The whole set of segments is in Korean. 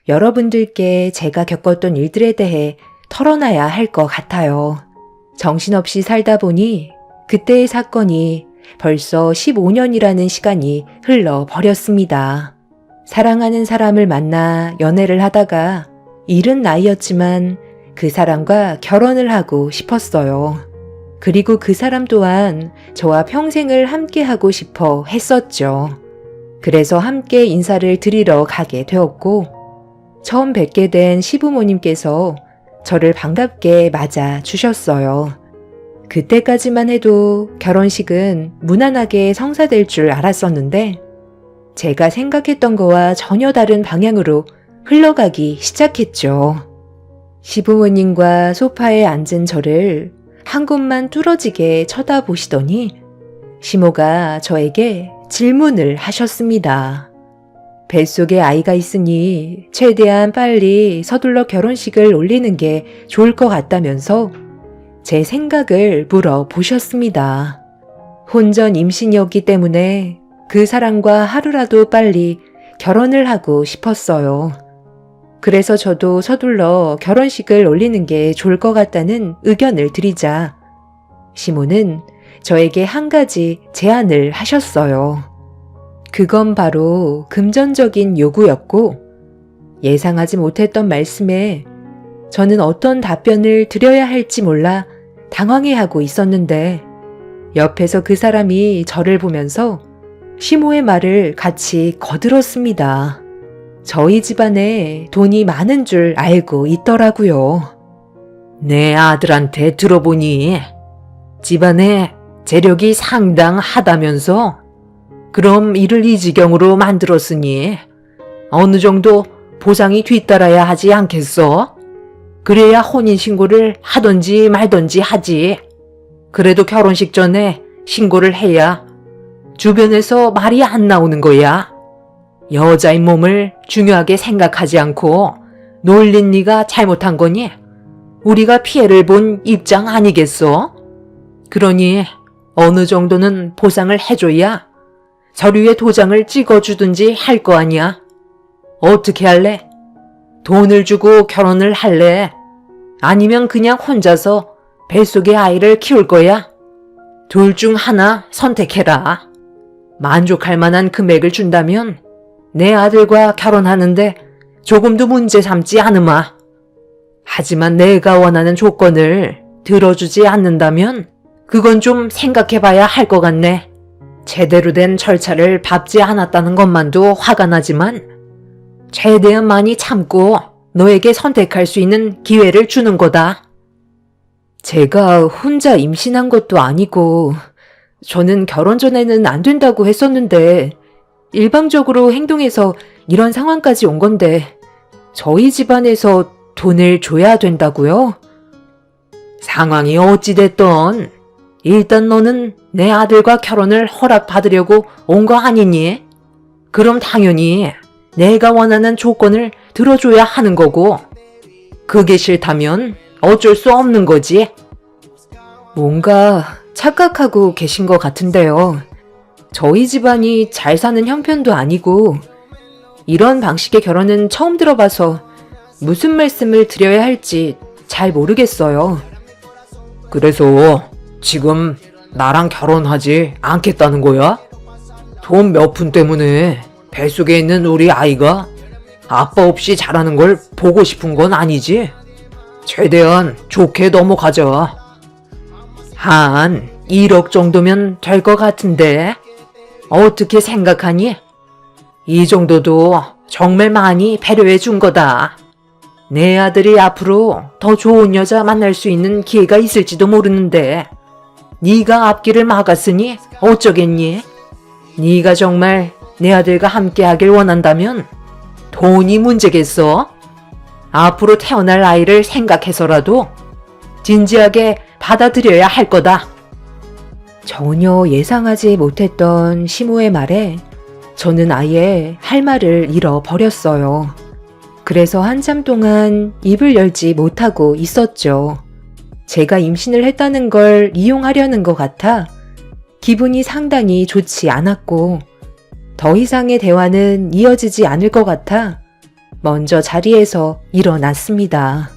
여러분들께 제가 겪었던 일들에 대해 털어놔야 할 것 같아요. 정신없이 살다 보니 그때의 사건이 벌써 15년이라는 시간이 흘러버렸습니다. 사랑하는 사람을 만나 연애를 하다가 이른 나이였지만 그 사람과 결혼을 하고 싶었어요. 그리고 그 사람 또한 저와 평생을 함께하고 싶어 했었죠. 그래서 함께 인사를 드리러 가게 되었고 처음 뵙게 된 시부모님께서 저를 반갑게 맞아 주셨어요. 그때까지만 해도 결혼식은 무난하게 성사될 줄 알았었는데 제가 생각했던 거와 전혀 다른 방향으로 흘러가기 시작했죠. 시부모님과 소파에 앉은 저를 한 곳만 뚫어지게 쳐다보시더니 시모가 저에게 질문을 하셨습니다. 뱃속에 아이가 있으니 최대한 빨리 서둘러 결혼식을 올리는 게 좋을 것 같다면서 제 생각을 물어보셨습니다. 혼전 임신이었기 때문에 그 사람과 하루라도 빨리 결혼을 하고 싶었어요. 그래서 저도 서둘러 결혼식을 올리는 게 좋을 것 같다는 의견을 드리자 시모는 저에게 한 가지 제안을 하셨어요. 그건 바로 금전적인 요구였고 예상하지 못했던 말씀에 저는 어떤 답변을 드려야 할지 몰라 당황해하고 있었는데 옆에서 그 사람이 저를 보면서 시모의 말을 같이 거들었습니다. 저희 집안에 돈이 많은 줄 알고 있더라고요. 내 아들한테 들어보니 집안에 재력이 상당하다면서 그럼 이를 이 지경으로 만들었으니 어느 정도 보상이 뒤따라야 하지 않겠어? 그래야 혼인신고를 하던지 말던지 하지. 그래도 결혼식 전에 신고를 해야 주변에서 말이 안 나오는 거야. 여자의 몸을 중요하게 생각하지 않고 놀린 네가 잘못한 거니 우리가 피해를 본 입장 아니겠어? 그러니 어느 정도는 보상을 해줘야 서류에 도장을 찍어주든지 할 거 아니야. 어떻게 할래? 돈을 주고 결혼을 할래? 아니면 그냥 혼자서 뱃속의 아이를 키울 거야? 둘 중 하나 선택해라. 만족할 만한 금액을 준다면 내 아들과 결혼하는데 조금도 문제 삼지 않으마. 하지만 내가 원하는 조건을 들어주지 않는다면 그건 좀 생각해봐야 할 것 같네. 제대로 된 절차를 밟지 않았다는 것만도 화가 나지만 최대한 많이 참고 너에게 선택할 수 있는 기회를 주는 거다. 제가 혼자 임신한 것도 아니고 저는 결혼 전에는 안 된다고 했었는데 일방적으로 행동해서 이런 상황까지 온 건데 저희 집안에서 돈을 줘야 된다고요? 상황이 어찌됐던 일단 너는 내 아들과 결혼을 허락받으려고 온 거 아니니? 그럼 당연히 내가 원하는 조건을 들어줘야 하는 거고 그게 싫다면 어쩔 수 없는 거지. 뭔가 착각하고 계신 것 같은데요. 저희 집안이 잘 사는 형편도 아니고 이런 방식의 결혼은 처음 들어봐서 무슨 말씀을 드려야 할지 잘 모르겠어요. 그래서 지금 나랑 결혼하지 않겠다는 거야? 돈 몇 푼 때문에 뱃속에 있는 우리 아이가 아빠 없이 자라는 걸 보고 싶은 건 아니지? 최대한 좋게 넘어가자. 한 1억 정도면 될 것 같은데 어떻게 생각하니? 이 정도도 정말 많이 배려해 준 거다. 내 아들이 앞으로 더 좋은 여자 만날 수 있는 기회가 있을지도 모르는데 네가 앞길을 막았으니 어쩌겠니? 네가 정말 내 아들과 함께 하길 원한다면 돈이 문제겠어? 앞으로 태어날 아이를 생각해서라도 진지하게 받아들여야 할 거다. 전혀 예상하지 못했던 시모의 말에 저는 아예 할 말을 잃어버렸어요. 그래서 한참 동안 입을 열지 못하고 있었죠. 제가 임신을 했다는 걸 이용하려는 것 같아 기분이 상당히 좋지 않았고 더 이상의 대화는 이어지지 않을 것 같아 먼저 자리에서 일어났습니다.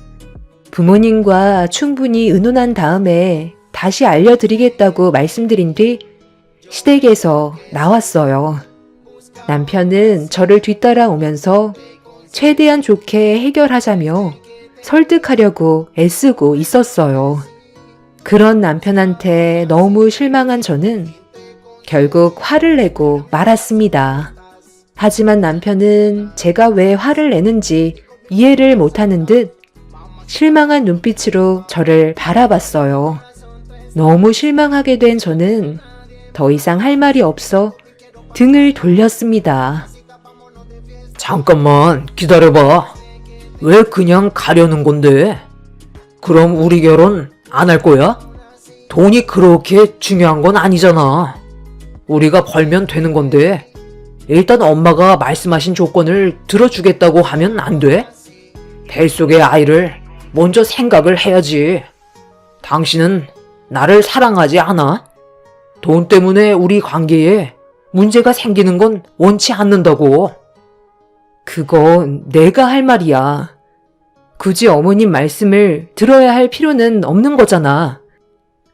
부모님과 충분히 의논한 다음에 다시 알려드리겠다고 말씀드린 뒤 시댁에서 나왔어요. 남편은 저를 뒤따라오면서 최대한 좋게 해결하자며 설득하려고 애쓰고 있었어요. 그런 남편한테 너무 실망한 저는 결국 화를 내고 말았습니다. 하지만 남편은 제가 왜 화를 내는지 이해를 못하는 듯 실망한 눈빛으로 저를 바라봤어요. 너무 실망하게 된 저는 더 이상 할 말이 없어 등을 돌렸습니다. 잠깐만 기다려봐. 왜 그냥 가려는 건데? 그럼 우리 결혼 안 할 거야? 돈이 그렇게 중요한 건 아니잖아. 우리가 벌면 되는 건데 일단 엄마가 말씀하신 조건을 들어주겠다고 하면 안 돼? 뱃속의 아이를 먼저 생각을 해야지. 당신은 나를 사랑하지 않아? 돈 때문에 우리 관계에 문제가 생기는 건 원치 않는다고. 그건 내가 할 말이야. 굳이 어머님 말씀을 들어야 할 필요는 없는 거잖아.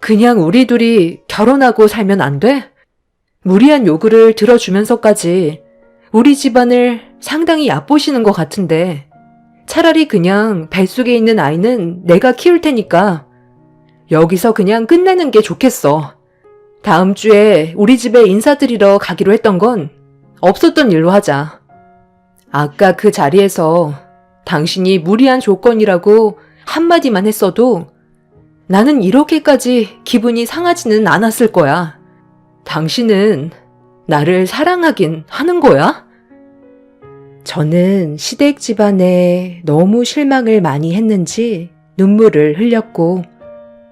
그냥 우리 둘이 결혼하고 살면 안 돼? 무리한 요구를 들어주면서까지 우리 집안을 상당히 얕보시는 것 같은데 차라리 그냥 뱃속에 있는 아이는 내가 키울 테니까 여기서 그냥 끝내는 게 좋겠어. 다음 주에 우리 집에 인사드리러 가기로 했던 건 없었던 일로 하자. 아까 그 자리에서 당신이 무리한 조건이라고 한마디만 했어도 나는 이렇게까지 기분이 상하지는 않았을 거야. 당신은 나를 사랑하긴 하는 거야? 저는 시댁 집안에 너무 실망을 많이 했는지 눈물을 흘렸고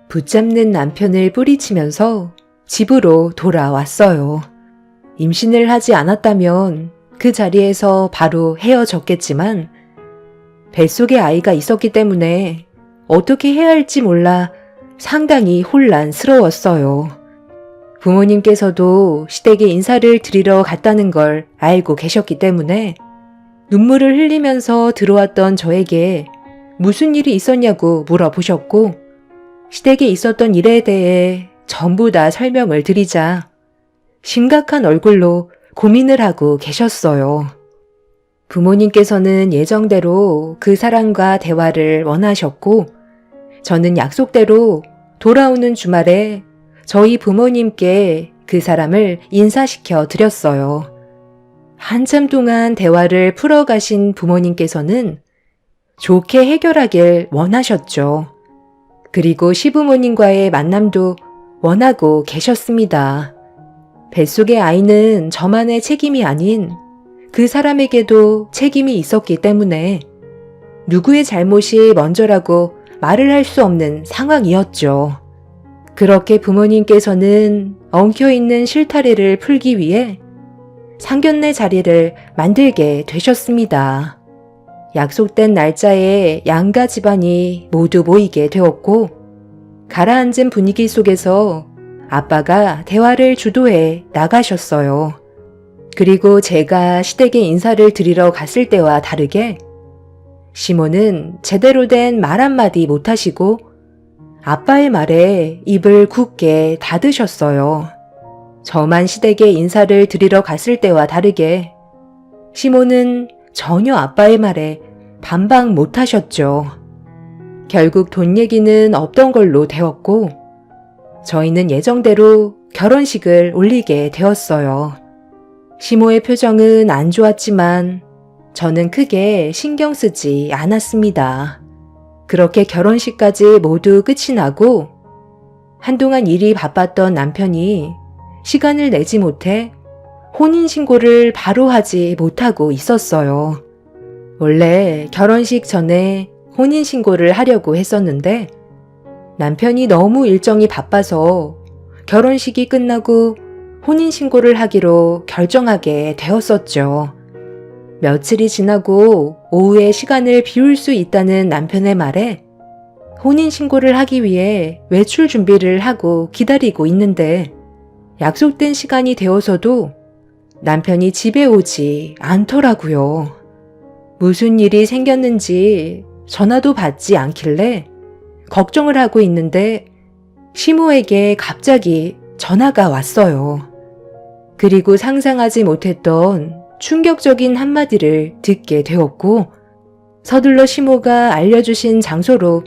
붙잡는 남편을 뿌리치면서 집으로 돌아왔어요. 임신을 하지 않았다면 그 자리에서 바로 헤어졌겠지만 뱃속에 아이가 있었기 때문에 어떻게 해야 할지 몰라 상당히 혼란스러웠어요. 부모님께서도 시댁에 인사를 드리러 갔다는 걸 알고 계셨기 때문에 눈물을 흘리면서 들어왔던 저에게 무슨 일이 있었냐고 물어보셨고 시댁에 있었던 일에 대해 전부 다 설명을 드리자 심각한 얼굴로 고민을 하고 계셨어요. 부모님께서는 예정대로 그 사람과 대화를 원하셨고 저는 약속대로 돌아오는 주말에 저희 부모님께 그 사람을 인사시켜 드렸어요. 한참 동안 대화를 풀어가신 부모님께서는 좋게 해결하길 원하셨죠. 그리고 시부모님과의 만남도 원하고 계셨습니다. 뱃속의 아이는 저만의 책임이 아닌 그 사람에게도 책임이 있었기 때문에 누구의 잘못이 먼저라고 말을 할 수 없는 상황이었죠. 그렇게 부모님께서는 엉켜있는 실타래를 풀기 위해 상견례 자리를 만들게 되셨습니다. 약속된 날짜에 양가 집안이 모두 모이게 되었고 가라앉은 분위기 속에서 아빠가 대화를 주도해 나가셨어요. 그리고 제가 시댁에 인사를 드리러 갔을 때와 다르게 시모는 제대로 된 말 한마디 못하시고 아빠의 말에 입을 굳게 닫으셨어요. 저만 시댁에 인사를 드리러 갔을 때와 다르게 시모는 전혀 아빠의 말에 반박 못하셨죠. 결국 돈 얘기는 없던 걸로 되었고 저희는 예정대로 결혼식을 올리게 되었어요. 시모의 표정은 안 좋았지만 저는 크게 신경 쓰지 않았습니다. 그렇게 결혼식까지 모두 끝이 나고 한동안 일이 바빴던 남편이 시간을 내지 못해 혼인신고를 바로 하지 못하고 있었어요. 원래 결혼식 전에 혼인신고를 하려고 했었는데 남편이 너무 일정이 바빠서 결혼식이 끝나고 혼인신고를 하기로 결정하게 되었었죠. 며칠이 지나고 오후에 시간을 비울 수 있다는 남편의 말에 혼인신고를 하기 위해 외출 준비를 하고 기다리고 있는데 약속된 시간이 되어서도 남편이 집에 오지 않더라고요. 무슨 일이 생겼는지 전화도 받지 않길래 걱정을 하고 있는데 시모에게 갑자기 전화가 왔어요. 그리고 상상하지 못했던 충격적인 한마디를 듣게 되었고 서둘러 시모가 알려주신 장소로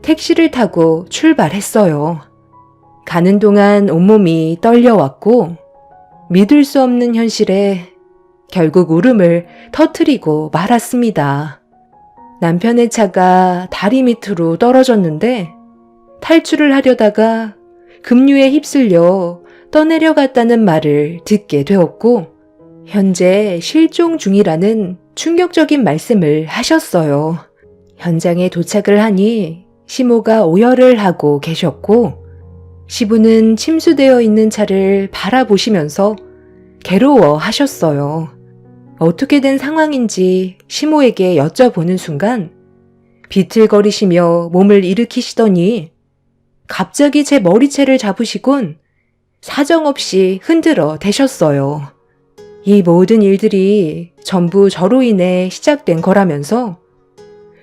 택시를 타고 출발했어요. 가는 동안 온몸이 떨려왔고 믿을 수 없는 현실에 결국 울음을 터뜨리고 말았습니다. 남편의 차가 다리 밑으로 떨어졌는데 탈출을 하려다가 급류에 휩쓸려 떠내려갔다는 말을 듣게 되었고 현재 실종 중이라는 충격적인 말씀을 하셨어요. 현장에 도착을 하니 시모가 오열을 하고 계셨고 시부는 침수되어 있는 차를 바라보시면서 괴로워하셨어요. 어떻게 된 상황인지 시모에게 여쭤보는 순간 비틀거리시며 몸을 일으키시더니 갑자기 제 머리채를 잡으시곤 사정없이 흔들어 대셨어요. 이 모든 일들이 전부 저로 인해 시작된 거라면서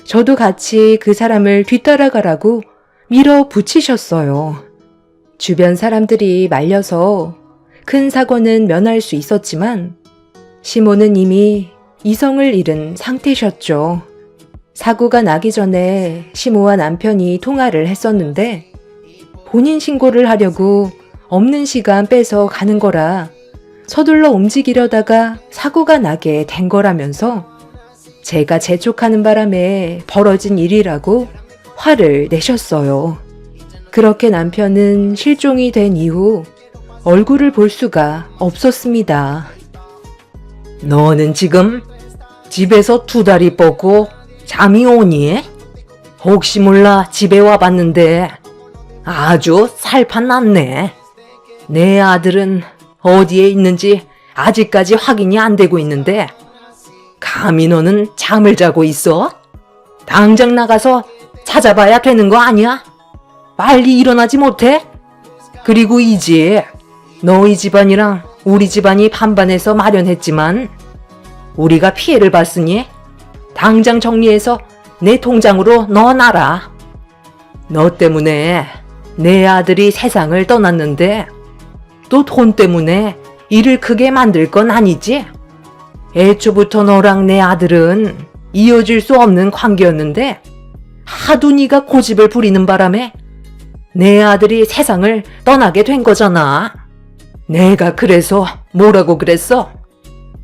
저도 같이 그 사람을 뒤따라가라고 밀어붙이셨어요. 주변 사람들이 말려서 큰 사고는 면할 수 있었지만 시모는 이미 이성을 잃은 상태셨죠. 사고가 나기 전에 시모와 남편이 통화를 했었는데 본인 신고를 하려고 없는 시간 빼서 가는 거라 서둘러 움직이려다가 사고가 나게 된 거라면서 제가 재촉하는 바람에 벌어진 일이라고 화를 내셨어요. 그렇게 남편은 실종이 된 이후 얼굴을 볼 수가 없었습니다. 너는 지금 집에서 두 다리 뻗고 잠이 오니? 혹시 몰라 집에 와봤는데 아주 살판 났네. 내 아들은 어디에 있는지 아직까지 확인이 안 되고 있는데 감히 너는 잠을 자고 있어? 당장 나가서 찾아봐야 되는 거 아니야? 빨리 일어나지 못해? 그리고 이 집, 너희 집안이랑 우리 집안이 반반해서 마련했지만 우리가 피해를 봤으니 당장 정리해서 내 통장으로 넣어놔라. 너 때문에 내 아들이 세상을 떠났는데 또 돈 때문에 일을 크게 만들 건 아니지? 애초부터 너랑 내 아들은 이어질 수 없는 관계였는데 하도 네가 고집을 부리는 바람에 내 아들이 세상을 떠나게 된 거잖아. 내가 그래서 뭐라고 그랬어?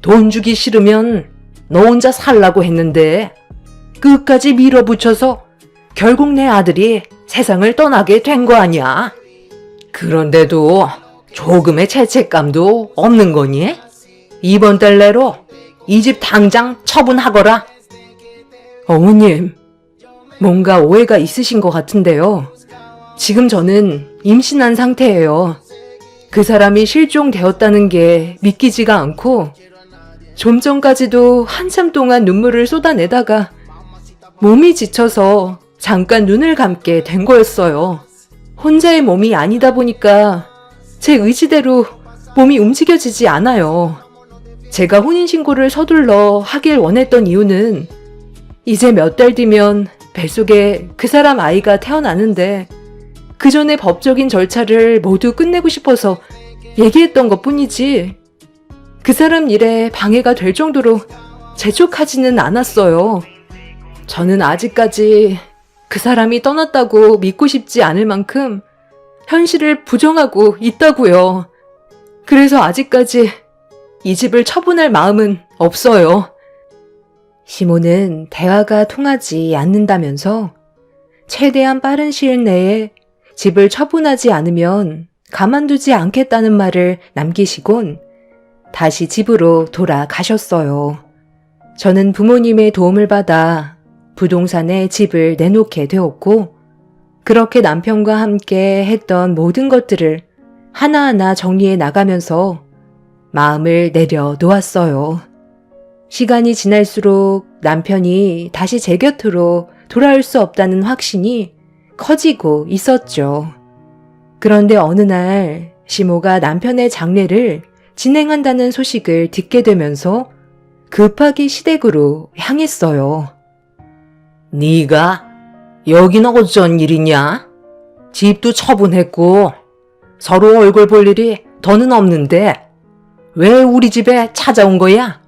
돈 주기 싫으면 너 혼자 살라고 했는데 끝까지 밀어붙여서 결국 내 아들이 세상을 떠나게 된 거 아니야. 그런데도 조금의 죄책감도 없는 거니? 이번 달 내로 이 집 당장 처분하거라. 어머님, 뭔가 오해가 있으신 것 같은데요. 지금 저는 임신한 상태예요. 그 사람이 실종되었다는 게 믿기지가 않고 좀 전까지도 한참 동안 눈물을 쏟아내다가 몸이 지쳐서 잠깐 눈을 감게 된 거였어요. 혼자의 몸이 아니다 보니까 제 의지대로 몸이 움직여지지 않아요. 제가 혼인신고를 서둘러 하길 원했던 이유는 이제 몇 달 뒤면 뱃속에 그 사람 아이가 태어나는데 그 전에 법적인 절차를 모두 끝내고 싶어서 얘기했던 것 뿐이지 그 사람 일에 방해가 될 정도로 재촉하지는 않았어요. 저는 아직까지 그 사람이 떠났다고 믿고 싶지 않을 만큼 현실을 부정하고 있다고요. 그래서 아직까지 이 집을 처분할 마음은 없어요. 시모는 대화가 통하지 않는다면서 최대한 빠른 시일 내에 집을 처분하지 않으면 가만두지 않겠다는 말을 남기시곤 다시 집으로 돌아가셨어요. 저는 부모님의 도움을 받아 부동산에 집을 내놓게 되었고 그렇게 남편과 함께 했던 모든 것들을 하나하나 정리해 나가면서 마음을 내려놓았어요. 시간이 지날수록 남편이 다시 제 곁으로 돌아올 수 없다는 확신이 커지고 있었죠. 그런데 어느 날 시모가 남편의 장례를 진행한다는 소식을 듣게 되면서 급하게 시댁으로 향했어요. 네가 여긴 어쩐 일이냐? 집도 처분했고 서로 얼굴 볼 일이 더는 없는데 왜 우리 집에 찾아온 거야?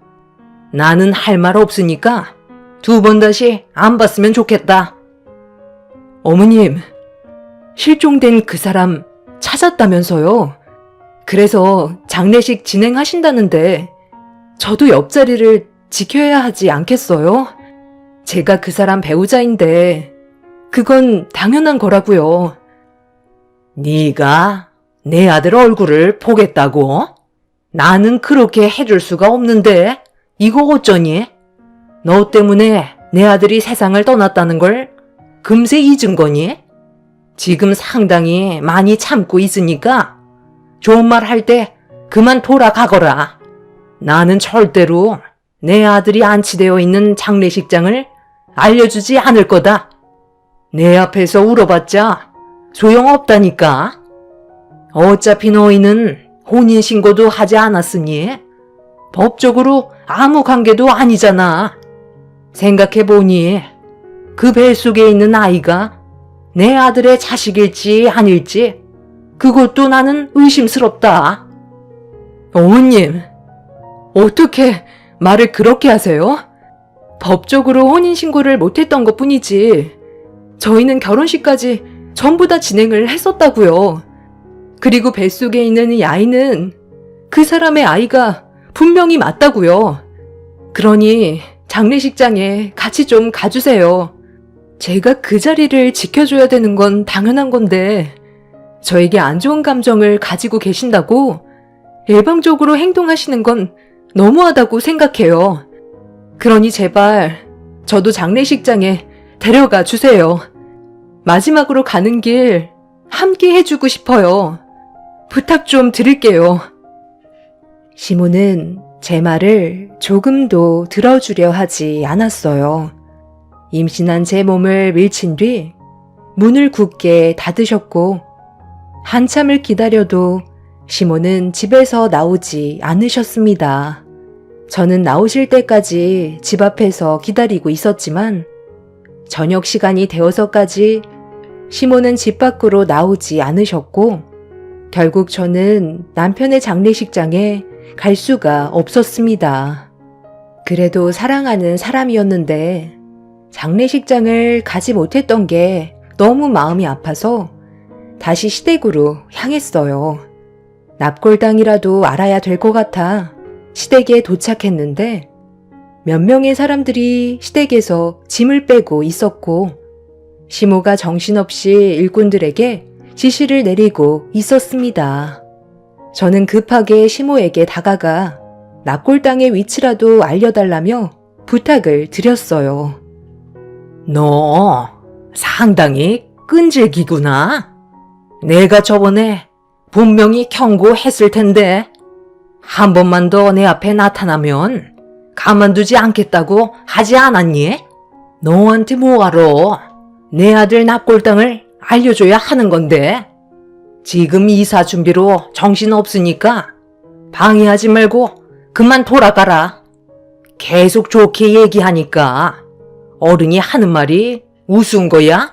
나는 할 말 없으니까 2번 다시 안 봤으면 좋겠다. 어머님, 실종된 그 사람 찾았다면서요. 그래서 장례식 진행하신다는데 저도 옆자리를 지켜야 하지 않겠어요? 제가 그 사람 배우자인데 그건 당연한 거라고요. 네가 내 아들 얼굴을 보겠다고? 나는 그렇게 해줄 수가 없는데 이거 어쩌니? 너 때문에 내 아들이 세상을 떠났다는 걸 금세 잊은 거니? 지금 상당히 많이 참고 있으니까 좋은 말 할 때 그만 돌아가거라. 나는 절대로 내 아들이 안치되어 있는 장례식장을 알려주지 않을 거다. 내 앞에서 울어봤자 소용없다니까. 어차피 너희는 혼인신고도 하지 않았으니 법적으로 아무 관계도 아니잖아. 생각해보니 그 뱃속에 있는 아이가 내 아들의 자식일지 아닐지 그것도 나는 의심스럽다. 어머님, 어떻게 말을 그렇게 하세요? 법적으로 혼인신고를 못했던 것 뿐이지 저희는 결혼식까지 전부 다 진행을 했었다고요. 그리고 뱃속에 있는 이 아이는 그 사람의 아이가 분명히 맞다고요. 그러니 장례식장에 같이 좀 가주세요. 제가 그 자리를 지켜줘야 되는 건 당연한 건데 저에게 안 좋은 감정을 가지고 계신다고 일방적으로 행동하시는 건 너무하다고 생각해요. 그러니 제발 저도 장례식장에 데려가 주세요. 마지막으로 가는 길 함께 해주고 싶어요. 부탁 좀 드릴게요. 시모는 제 말을 조금도 들어주려 하지 않았어요. 임신한 제 몸을 밀친 뒤 문을 굳게 닫으셨고 한참을 기다려도 시모는 집에서 나오지 않으셨습니다. 저는 나오실 때까지 집 앞에서 기다리고 있었지만 저녁 시간이 되어서까지 시모는 집 밖으로 나오지 않으셨고 결국 저는 남편의 장례식장에 갈 수가 없었습니다. 그래도 사랑하는 사람이었는데 장례식장을 가지 못했던 게 너무 마음이 아파서 다시 시댁으로 향했어요. 납골당이라도 알아야 될 것 같아 시댁에 도착했는데 몇 명의 사람들이 시댁에서 짐을 빼고 있었고 시모가 정신없이 일꾼들에게 지시를 내리고 있었습니다. 저는 급하게 시모에게 다가가 납골당의 위치라도 알려달라며 부탁을 드렸어요. 너 상당히 끈질기구나. 내가 저번에 분명히 경고했을 텐데 한 번만 더 내 앞에 나타나면 가만두지 않겠다고 하지 않았니? 너한테 뭐하러 내 아들 납골당을 알려줘야 하는 건데 지금 이사 준비로 정신 없으니까 방해하지 말고 그만 돌아가라. 계속 좋게 얘기하니까 어른이 하는 말이 우스운 거야?